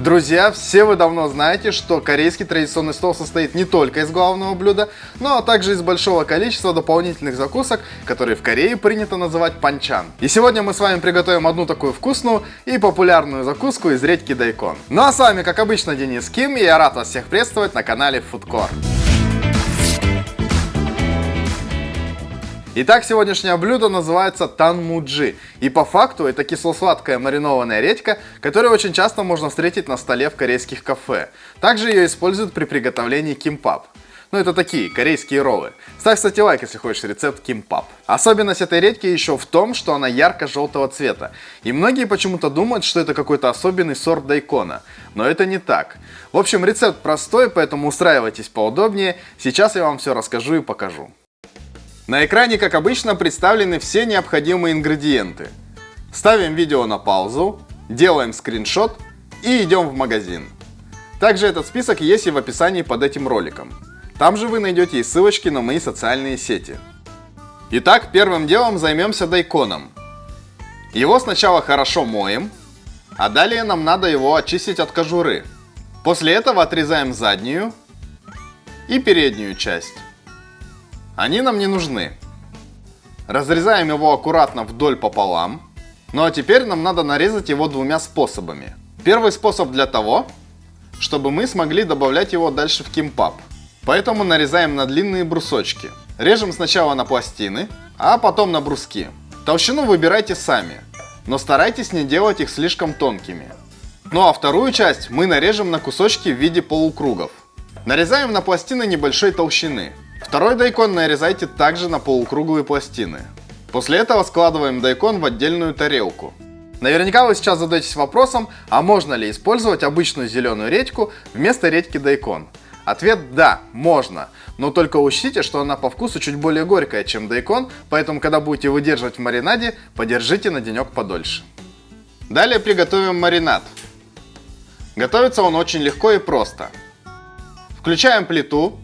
Друзья, все вы давно знаете, что корейский традиционный стол состоит не только из главного блюда, но также из большого количества дополнительных закусок, которые в Корее принято называть панчан. И сегодня мы с вами приготовим одну такую вкусную и популярную закуску из редьки дайкон. Ну а с вами, как обычно, Денис Ким, и я рад вас всех приветствовать на канале Foodcore. Итак, сегодняшнее блюдо называется танмуджи, и по факту это кисло-сладкая маринованная редька, которую очень часто можно встретить на столе в корейских кафе. Также ее используют при приготовлении кимпап. Ну это такие корейские роллы. Ставь, кстати, лайк, если хочешь рецепт кимпап. Особенность этой редьки еще в том, что она ярко-желтого цвета. И многие почему-то думают, что это какой-то особенный сорт дайкона. Но это не так. В общем, рецепт простой, поэтому устраивайтесь поудобнее. Сейчас я вам все расскажу и покажу. На экране, как обычно, представлены все необходимые ингредиенты. Ставим видео на паузу, делаем скриншот и идем в магазин. Также этот список есть и в описании под этим роликом. Там же вы найдете и ссылочки на мои социальные сети. Итак, первым делом займемся дайконом. Его сначала хорошо моем, а далее нам надо его очистить от кожуры. После этого отрезаем заднюю и переднюю часть. Они нам не нужны. Разрезаем его аккуратно вдоль пополам. Ну а теперь нам надо нарезать его двумя способами. Первый способ для того, чтобы мы смогли добавлять его дальше в кимпап. Поэтому нарезаем на длинные брусочки. Режем сначала на пластины, а потом на бруски. Толщину выбирайте сами, но старайтесь не делать их слишком тонкими. Ну а вторую часть мы нарежем на кусочки в виде полукругов. Нарезаем на пластины небольшой толщины. Второй дайкон нарезайте также на полукруглые пластины. После этого складываем дайкон в отдельную тарелку. Наверняка вы сейчас задаетесь вопросом, а можно ли использовать обычную зеленую редьку вместо редьки дайкон? Ответ – да, можно, но только учтите, что она по вкусу чуть более горькая, чем дайкон, поэтому когда будете выдерживать в маринаде, подержите на денек подольше. Далее приготовим маринад. Готовится он очень легко и просто. Включаем плиту.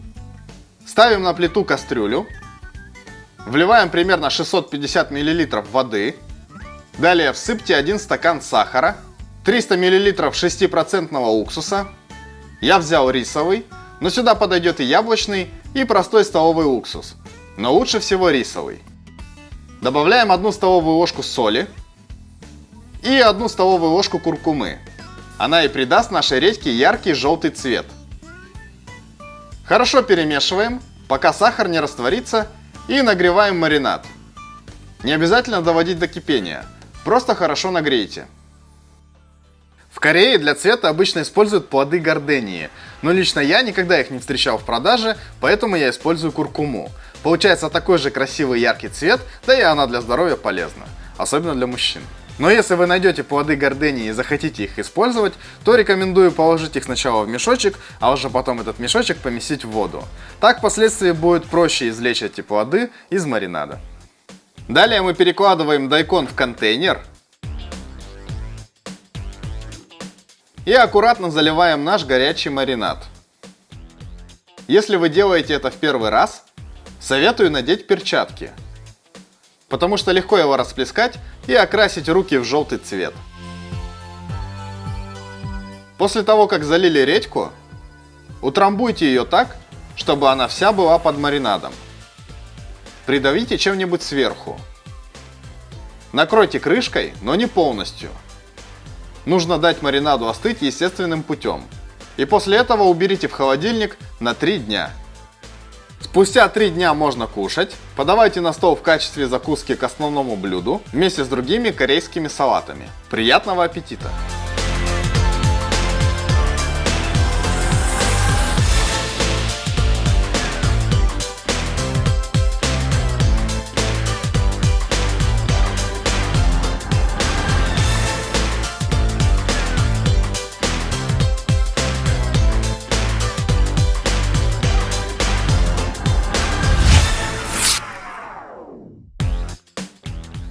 Ставим на плиту кастрюлю, вливаем примерно 650 мл воды, далее всыпьте 1 стакан сахара, 300 мл 6% уксуса, я взял рисовый, но сюда подойдет и яблочный, и простой столовый уксус, но лучше всего рисовый. Добавляем 1 столовую ложку соли и 1 столовую ложку куркумы, она и придаст нашей редьке яркий желтый цвет. Хорошо перемешиваем, пока сахар не растворится, и нагреваем маринад. Не обязательно доводить до кипения, просто хорошо нагрейте. В Корее для цвета обычно используют плоды гордении, но лично я никогда их не встречал в продаже, поэтому я использую куркуму. Получается такой же красивый яркий цвет, да и она для здоровья полезна, особенно для мужчин. Но если вы найдете плоды гордении и захотите их использовать, то рекомендую положить их сначала в мешочек, а уже потом этот мешочек поместить в воду. Так впоследствии будет проще извлечь эти плоды из маринада. Далее мы перекладываем дайкон в контейнер и аккуратно заливаем наш горячий маринад. Если вы делаете это в первый раз, советую надеть перчатки, потому что легко его расплескать и окрасить руки в желтый цвет. После того, как залили редьку, утрамбуйте ее так, чтобы она вся была под маринадом. Придавите чем-нибудь сверху. Накройте крышкой, но не полностью. Нужно дать маринаду остыть естественным путем. И после этого уберите в холодильник на 3 дня. Спустя 3 дня можно кушать. Подавайте на стол в качестве закуски к основному блюду вместе с другими корейскими салатами. Приятного аппетита!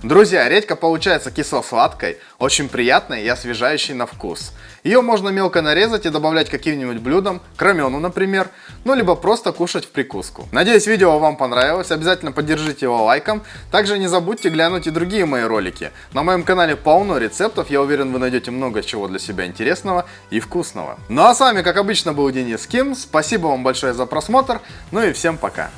Друзья, редька получается кисло-сладкой, очень приятной и освежающей на вкус. Ее можно мелко нарезать и добавлять к каким-нибудь блюдам, к рамену, например, ну либо просто кушать в прикуску. Надеюсь, видео вам понравилось, обязательно поддержите его лайком. Также не забудьте глянуть и другие мои ролики. На моем канале полно рецептов, я уверен, вы найдете много чего для себя интересного и вкусного. Ну а с вами, как обычно, был Денис Ким, спасибо вам большое за просмотр, ну и всем пока.